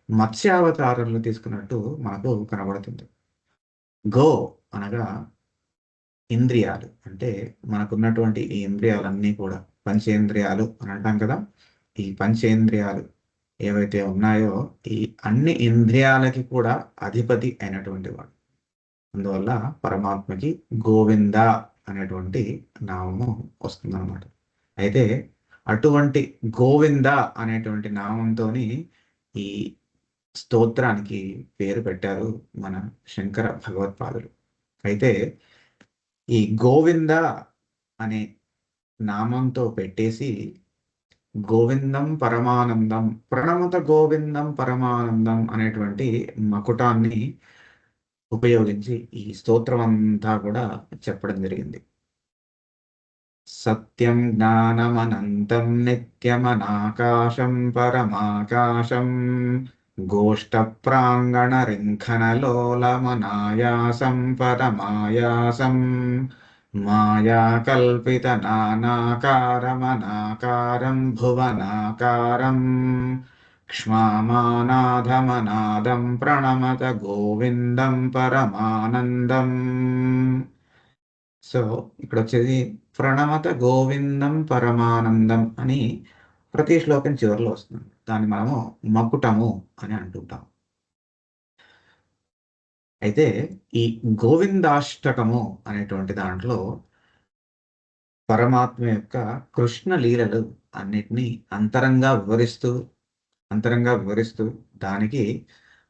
మత్స్యావతారంలో తీసుకున్నట్టు మనకు కనబడుతుంది. గో అనగా ఇంద్రియాలు. అంటే మనకున్నటువంటి ఈ ఇంద్రియాలన్నీ కూడా పంచేంద్రియాలు అని అంటాం కదా. ఈ పంచేంద్రియాలు ఏవైతే ఉన్నాయో ఈ అన్ని ఇంద్రియాలకి కూడా అధిపతి అయినటువంటి వాడు. అందువల్ల పరమాత్మకి గోవింద అనేటువంటి నామము వస్తుందన్నమాట. అయితే అటువంటి గోవింద అనేటువంటి నామంతోని ఈ స్తోత్రానికి పేరు పెట్టారు మన శంకర భగవత్పాదులు. అయితే ఈ గోవింద అనే నామంతో పెట్టేసి గోవిందం పరమానందం, ప్రణమత గోవిందం పరమానందం అనేటువంటి మకుటాన్ని ఉపయోగించి ఈ స్తోత్రం అంతా కూడా చెప్పడం జరిగింది. సత్యం జ్ఞానమనంతం నిత్యమనాకాశం పరమాకాశం గోష్ఠ ప్రాంగణ రింఖనలోలమనాయాసం పరమాయాసం మాయాకల్పిత నానాకారమనాకారం భువనాకారం క్ష్మామానాధమనాదం ప్రణమత గోవిందం పరమానందం. సో ఇక్కడ వచ్చేది ప్రణమత గోవిందం పరమానందం అని ప్రతి శ్లోకం చివరిలో వస్తుంది. దాన్ని మనము మకుటము అని అంటుంటాం. అయితే ఈ గోవిందాష్టకము అనేటువంటి దాంట్లో పరమాత్మ యొక్క కృష్ణ లీలలు అన్నిటినీ అంతరంగా వివరిస్తూ దానికి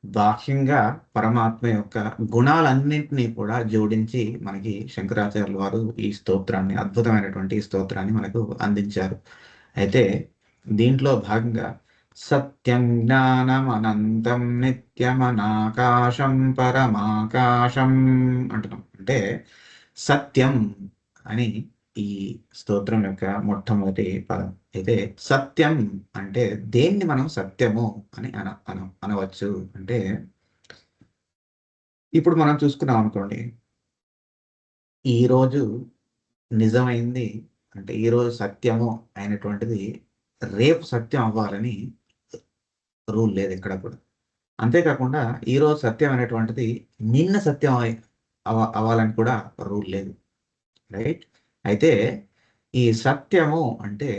బాహ్యంగా పరమాత్మ యొక్క గుణాలన్నింటినీ కూడా జోడించి మనకి శంకరాచార్యుల వారు ఈ స్తోత్రాన్ని, అద్భుతమైనటువంటి ఈ స్తోత్రాన్ని మనకు అందించారు. అయితే దీంట్లో భాగంగా సత్యం జ్ఞానం అనంతం నిత్యమనాకాశం పరమాకాశం అంటున్నాం. అంటే సత్యం అని ఈ స్తోత్రం యొక్క మొట్టమొదటి పదం. అయితే సత్యం అంటే దేన్ని మనం సత్యము అని అనవచ్చు అంటే, ఇప్పుడు మనం చూసుకున్నాం అనుకోండి, ఈరోజు నిజమైంది అంటే ఈరోజు సత్యము అయినటువంటిది రేపు సత్యం అవ్వాలని రూల్ లేదు ఎక్కడ కూడా. అంతేకాకుండా ఈరోజు సత్యం అనేటువంటిది నిన్న సత్యం అవ్వాలని కూడా రూల్ లేదు. రైట్? అయితే ఈ సత్యము అంటే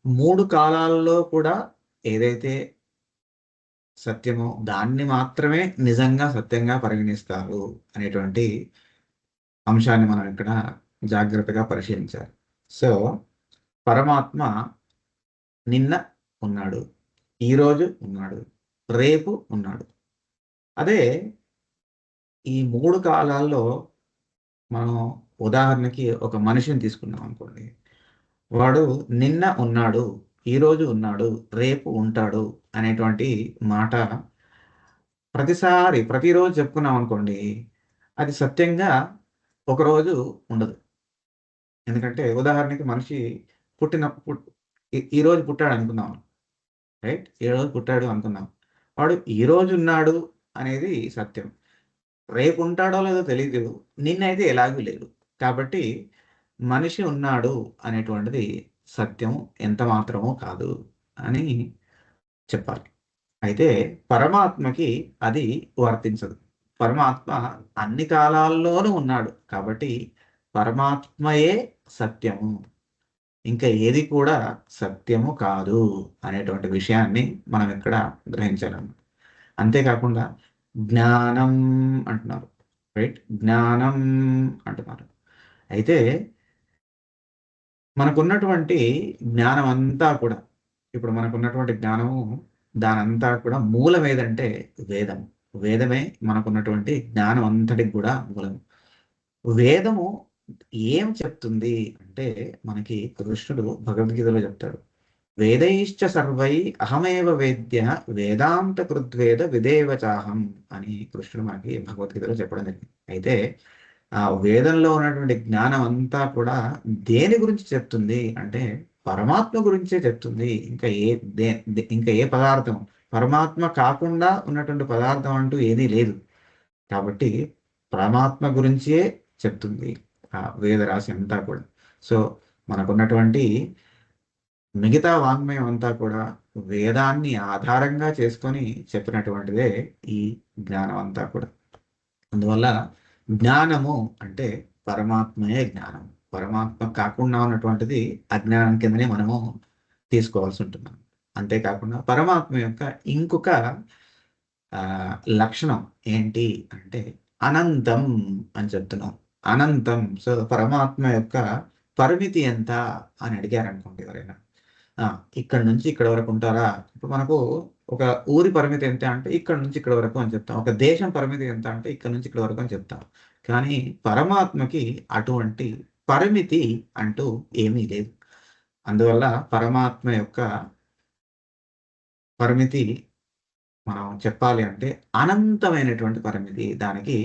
3 కాలాల్లో కూడా ఏదైతే సత్యమో దాన్ని మాత్రమే నిజంగా సత్యంగా పరిగణిస్తారు అనేటువంటి అంశాన్ని మనం ఇక్కడ జాగ్రత్తగా పరిశీలించాలి. సో పరమాత్మ నిన్న ఉన్నాడు, ఈరోజు ఉన్నాడు, రేపు ఉన్నాడు. అదే ఈ 3 కాలాల్లో మనం ఉదాహరణకి ఒక మనిషిని తీసుకున్నాం అనుకోండి. వాడు నిన్న ఉన్నాడు, ఈరోజు ఉన్నాడు, రేపు ఉంటాడు అనేటువంటి మాట ప్రతిరోజు చెప్పుకున్నాం అనుకోండి, అది సత్యంగా ఒకరోజు ఉండదు. ఎందుకంటే ఉదాహరణకి మనిషి ఈరోజు పుట్టాడు అనుకుందాం. రైట్? ఈరోజు పుట్టాడు అనుకుందాం. వాడు ఈరోజు ఉన్నాడు అనేది సత్యం. రేపు ఉంటాడో లేదో తెలియదు, నిన్నైతే ఎలాగూ లేదు. కాబట్టి మనిషి ఉన్నాడు అనేటువంటిది సత్యం ఎంత మాత్రమో కాదు అని చెప్పాలి. అయితే పరమాత్మకి అది వర్తించదు. పరమాత్మ అన్ని కాలాల్లోనూ ఉన్నాడు కాబట్టి పరమాత్మయే సత్యము, ఇంకా ఏది కూడా సత్యము కాదు అనేటువంటి విషయాన్ని మనం ఇక్కడ గ్రహించాలన్నమాట. అంతేకాకుండా జ్ఞానం అంటున్నారు. రైట్? జ్ఞానం అంటున్నారు. అయితే మనకున్నటువంటి జ్ఞానం అంతా కూడా, ఇప్పుడు మనకున్నటువంటి జ్ఞానము దానంతా కూడా మూలం ఏదంటే వేదం. వేదమే మనకున్నటువంటి జ్ఞానం అంతటికి కూడా మూలం. వేదము ఏం చెప్తుంది అంటే, మనకి కృష్ణుడు భగవద్గీతలో చెప్తాడు, వేదైశ్చ సర్వై అహమేవ వేద్య వేదాంత కృద్వేద విదేవచాహం అని కృష్ణుడు మనకి భగవద్గీతలో చెప్పడం జరిగింది. అయితే ఆ వేదంలో ఉన్నటువంటి జ్ఞానం అంతా కూడా దేని గురించి చెప్తుంది అంటే పరమాత్మ గురించే చెప్తుంది. ఇంకా ఏ పదార్థం, పరమాత్మ కాకుండా ఉన్నటువంటి పదార్థం అంటూ ఏదీ లేదు. కాబట్టి పరమాత్మ గురించే చెప్తుంది ఆ వేదరాశి అంతా కూడా. సో మనకున్నటువంటి మిగతా వాంగ్మయం అంతా కూడా వేదాన్ని ఆధారంగా చేసుకొని చెప్పినటువంటిదే ఈ జ్ఞానం అంతా కూడా. అందువల్ల జ్ఞానము అంటే పరమాత్మయే జ్ఞానం. పరమాత్మ కాకుండా ఉన్నటువంటిది అజ్ఞానం కిందనే మనము తీసుకోవాల్సి ఉంటున్నాం. అంతేకాకుండా పరమాత్మ యొక్క ఇంకొక ఆ, లక్షణం ఏంటి అంటే అనంతం అని చెప్తున్నాం. అనంతం. సో పరమాత్మ యొక్క పరిమితి ఎంత అని అడిగారు అనుకోండి ఎవరైనా, ఆ, ఇక్కడ నుంచి ఇక్కడ వరకు ఉంటారా? ఇప్పుడు మనకు ఒక ఊరి పరిమితి ఎంత అంటే ఇక్కడ నుంచి ఇక్కడ వరకు అని చెప్తాం. ఒక దేశం పరిమితి ఎంత అంటే ఇక్కడ నుంచి ఇక్కడ వరకు అని చెప్తాం. కానీ పరమాత్మకి అటువంటి పరిమితి అంటూ ఏమీ లేదు. అందువల్ల పరమాత్మ యొక్క పరిమితి మనం చెప్పాలి అంటే అనంతమైనటువంటి పరిమితి. దానికి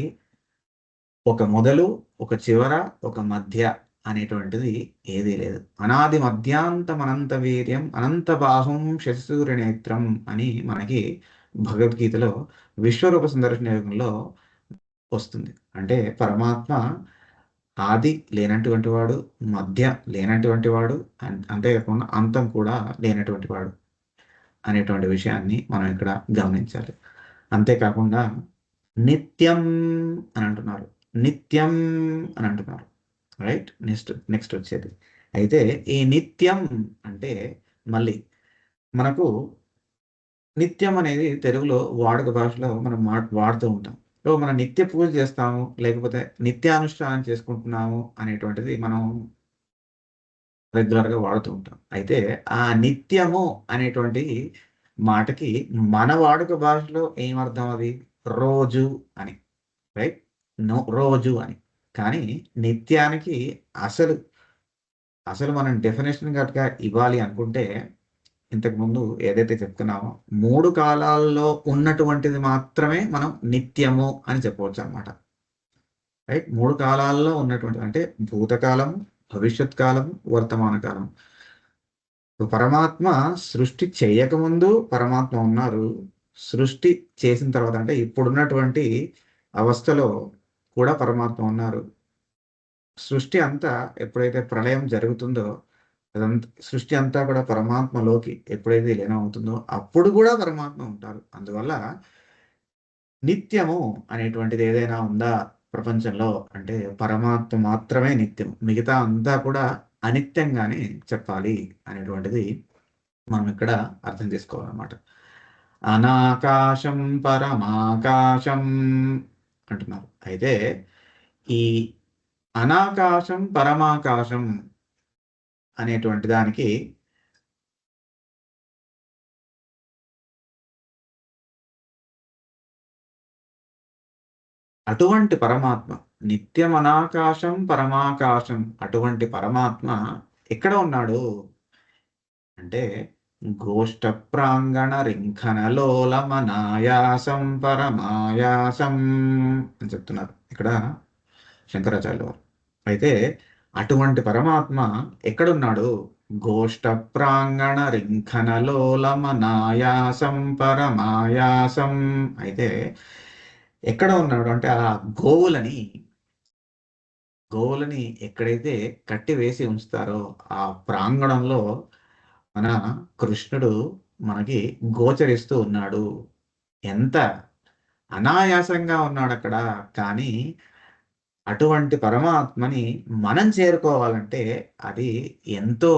ఒక మొదలు, ఒక చివర, ఒక మధ్య అనేటువంటిది ఏదీ లేదు. అనాది మధ్యాంతం అనంత వీర్యం అనంత బాహుం శశిసూర్య నేత్రం అని మనకి భగవద్గీతలో విశ్వరూప సందర్శన యోగంలో వస్తుంది. అంటే పరమాత్మ ఆది లేనటువంటి వాడు, మధ్య లేనటువంటి వాడు, అంతేకాకుండా అంతం కూడా లేనటువంటి వాడు అనేటువంటి విషయాన్ని మనం ఇక్కడ గమనించాలి. అంతేకాకుండా నిత్యం అని అంటున్నారు. నిత్యం అని అంటున్నారు. రైట్. నెక్స్ట్ వచ్చేది అయితే ఈ నిత్యం అంటే మళ్ళీ మనకు నిత్యం అనేది తెలుగులో వాడుక భాషలో మనం వాడుతూ ఉంటాం. సో మనం నిత్య పూజ చేస్తాము, లేకపోతే నిత్యానుష్ఠానం చేసుకుంటున్నాము అనేటువంటిది మనం రెగ్యులర్గా వాడుతూ ఉంటాం. అయితే ఆ నిత్యము అనేటువంటి మాటకి మన వాడుక భాషలో ఏమర్థం? అది రోజు అని. రైట్. రోజు అని. కానీ నిత్యానికి అసలు అసలు మనం డెఫినేషన్ గట్టిగా ఇవ్వాలి అనుకుంటే ఇంతకుముందు ఏదైతే చెప్తున్నామో 3 కాలాల్లో ఉన్నటువంటిది మాత్రమే మనం నిత్యము అని చెప్పవచ్చు అనమాట. రైట్. 3 కాలాల్లో ఉన్నటువంటి అంటే భూతకాలము, భవిష్యత్ కాలము, వర్తమాన కాలం. పరమాత్మ సృష్టి చేయకముందు పరమాత్మ ఉన్నారు. సృష్టి చేసిన తర్వాత అంటే ఇప్పుడున్నటువంటి అవస్థలో కూడా పరమాత్మ ఉన్నారు. సృష్టి అంతా ఎప్పుడైతే ప్రళయం జరుగుతుందో అదంతా సృష్టి అంతా కూడా పరమాత్మలోకి ఎప్పుడైతే లీనమవుతుందో అప్పుడు కూడా పరమాత్మ ఉంటారు. అందువల్ల నిత్యము అనేటువంటిది ఏదైనా ఉందా ప్రపంచంలో అంటే పరమాత్మ మాత్రమే నిత్యం. మిగతా అంతా కూడా అనిత్యంగానే చెప్పాలి అనేటువంటిది మనం ఇక్కడ అర్థం చేసుకోవాలన్నమాట. అనాకాశం పరమాకాశం అంటున్నారు. అయితే ఈ అనాకాశం పరమాకాశం అనేటువంటి దానికి అటువంటి పరమాత్మ నిత్యం అనాకాశం పరమాకాశం అటువంటి పరమాత్మ ఎక్కడ ఉన్నాడు అంటే గోష్ఠ ప్రాంగణ రింఖనలోలమనాయాసం పరమాయాసం అని చెప్తున్నారు ఇక్కడ శంకరాచార్యుల వారు. అయితే అటువంటి పరమాత్మ ఎక్కడున్నాడు? గోష్ఠ ప్రాంగణ రింఖనలోలమనాయాసం పరమాయాసం. అయితే ఎక్కడ ఉన్నాడు అంటే ఆ గోవులని గోవులని ఎక్కడైతే కట్టి వేసి ఉంచుతారో ఆ ప్రాంగణంలో మన కృష్ణుడు మనకి గోచరిస్తూ ఉన్నాడు. ఎంత అనాయాసంగా ఉన్నాడు అక్కడ. కానీ అటువంటి పరమాత్మని మనం చేరుకోవాలంటే అది ఎంతో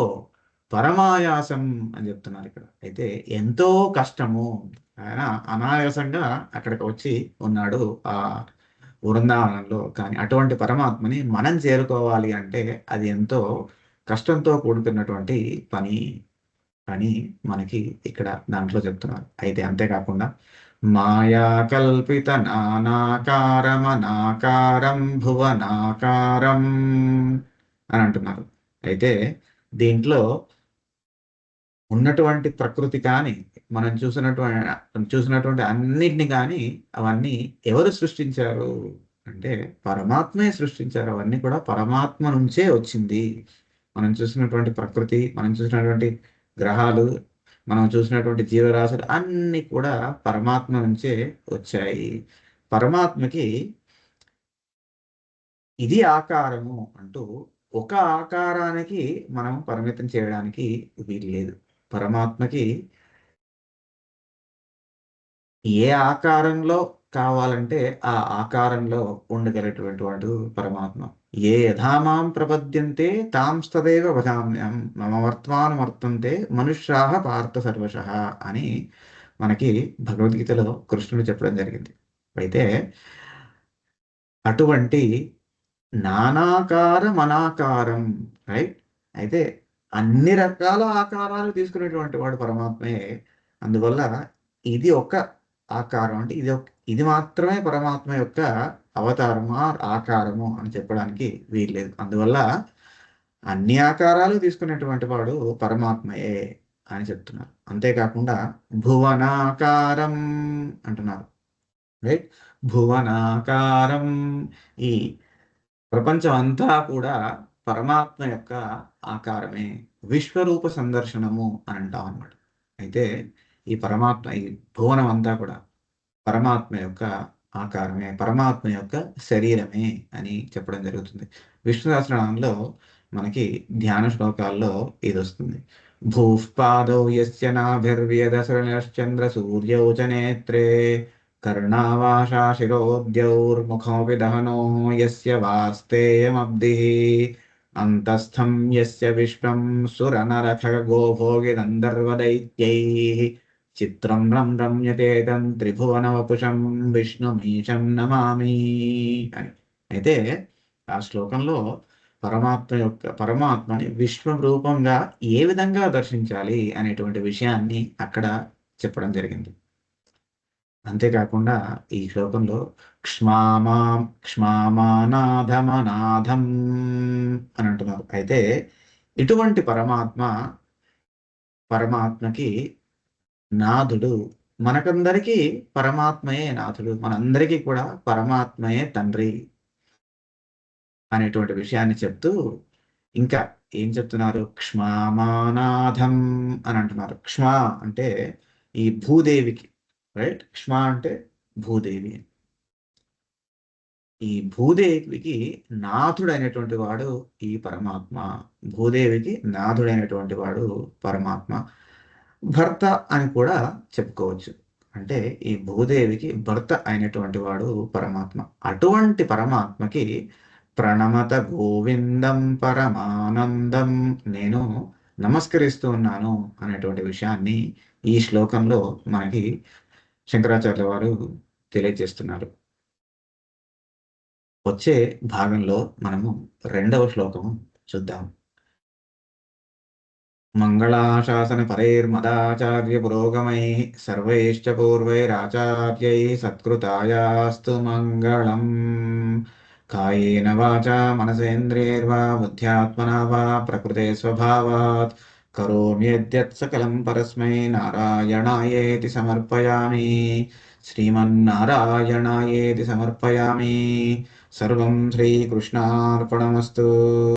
పరమాయాసం అని చెప్తున్నారు ఇక్కడ. అయితే ఎంతో కష్టము. ఆయన అనాయాసంగా అక్కడికి వచ్చి ఉన్నాడు ఆ బృందావనంలో. కానీ అటువంటి పరమాత్మని మనం చేరుకోవాలి అంటే అది ఎంతో కష్టంతో కూడుకున్నటువంటి పని అని మనకి ఇక్కడ దాంట్లో చెప్తున్నారు. అయితే అంతేకాకుండా మాయా కల్పిత నానాకారమనాకారం భువనాకారం అని అంటున్నారు. అయితే దీంట్లో ఉన్నటువంటి ప్రకృతి కానీ మనం చూసినటువంటి అన్నిటిని కానీ అవన్నీ ఎవరు సృష్టించారు అంటే పరమాత్మే సృష్టించారు. అవన్నీ కూడా పరమాత్మ నుంచే వచ్చింది. మనం చూసినటువంటి ప్రకృతి, మనం చూసినటువంటి గ్రహాలు, మనం చూసినటువంటి జీవరాశులు అన్ని కూడా పరమాత్మ నుంచే వచ్చాయి. పరమాత్మకి ఇది ఆకారము అంటూ ఒక ఆకారానికి మనం పరిమితం చేయడానికి వీలు లేదు. పరమాత్మకి ఏ ఆకారంలో కావాలంటే ఆ ఆకారంలో ఉండగలిగేటువంటి వాడు పరమాత్మ. ఏ యథామాం ప్రపద్యంతే తాంస్తదేవ భజామ్యహం మమ వర్త్మానువర్తంతే మనుష్యాః పార్థ సర్వశః అని మనకి భగవద్గీతలో కృష్ణుడు చెప్పడం జరిగింది. అయితే అటువంటి నానాకారం అనాకారం, రైట్? అయితే అన్ని రకాల ఆకారాలు తీసుకునేటువంటి వాడు పరమాత్మయే. అందువల్ల ఇది ఒక ఆకారం అంటే ఇది మాత్రమే పరమాత్మ యొక్క అవతారము ఆకారము అని చెప్పడానికి వీల్లేదు. అందువల్ల అన్ని ఆకారాలు తీసుకునేటువంటి వాడు పరమాత్మయే అని చెప్తున్నారు. అంతేకాకుండా భువనాకారం అంటున్నారు, రైట్? భువనాకారం, ఈ ప్రపంచం అంతా కూడా పరమాత్మ యొక్క ఆకారమే. విశ్వరూప సందర్శనము అని అంటాం అన్నమాట. అయితే ఈ భువనం అంతా కూడా పరమాత్మ యొక్క ఆకారమే, పరమాత్మ యొక్క శరీరమే అని చెప్పడం జరుగుతుంది. విష్ణు సహస్రనామంలో మనకి ధ్యాన శ్లోకాల్లో ఇది వస్తుంది. భూఃపాదౌ యస్య నాభిర్వ్యదశరశ్చంద్ర సూర్యౌ చ నేత్రే కర్ణావాసా శిరోద్యౌర్ముఖోऽపి దహనో యస్య వాస్తేయమబ్ధిః అంతస్థం యస్య విశ్వం సురనరఖగో భోగిరందర్వదైత్యైః చిత్రం రమ్యతే తం త్రిభువన వపుషం విష్ణుమీశం నమామి అని. అయితే ఆ శ్లోకంలో పరమాత్మని విశ్వం రూపంగా ఏ విధంగా దర్శించాలి అనేటువంటి విషయాన్ని అక్కడ చెప్పడం జరిగింది. అంతేకాకుండా ఈ శ్లోకంలో క్ష్మామానాథమనాథం అని అంటున్నారు. అయితే ఇటువంటి పరమాత్మకి నాథుడు, మనకందరికీ పరమాత్మయే నాథుడు, మనందరికీ కూడా పరమాత్మయే తండ్రి అనేటువంటి విషయాన్ని చెప్తూ ఇంకా ఏం చెప్తున్నారు? క్ష్మామానాథం అని అంటున్నారు. క్ష్మ అంటే ఈ భూదేవికి, రైట్? క్ష్మ అంటే భూదేవి. ఈ భూదేవికి నాథుడైనటువంటి వాడు ఈ పరమాత్మ. భూదేవికి నాథుడైనటువంటి వాడు పరమాత్మ. భర్త అని కూడా చెప్పుకోవచ్చు. అంటే ఈ భూదేవికి భర్త అయినటువంటి వాడు పరమాత్మ. అటువంటి పరమాత్మకి ప్రణమత గోవిందం పరమానందం, నేను నమస్కరిస్తూ ఉన్నాను అనేటువంటి విషయాన్ని ఈ శ్లోకంలో మనకి శంకరాచార్య వారు తెలియజేస్తున్నారు. వచ్చే భాగంలో మనము 2వ శ్లోకము చూద్దాం. మంగళాశాసన పరైర్మదాచార్య పురోగమైః సర్వైశ్చ పూర్వైరాచార్యైః సత్కృతాయాస్తు మంగళం. కాయేన వాచా మనసేంద్రియైర్వా బుద్ధ్యాత్మనా వా ప్రకృతే స్వభావాత్ కరోమ్యద్యత్ సకలం పరస్మై నారాయణాయేతి సమర్పయామి. శ్రీమన్నారాయణాయేతి సమర్పయామి. సర్వం శ్రీకృష్ణార్పణమస్తు.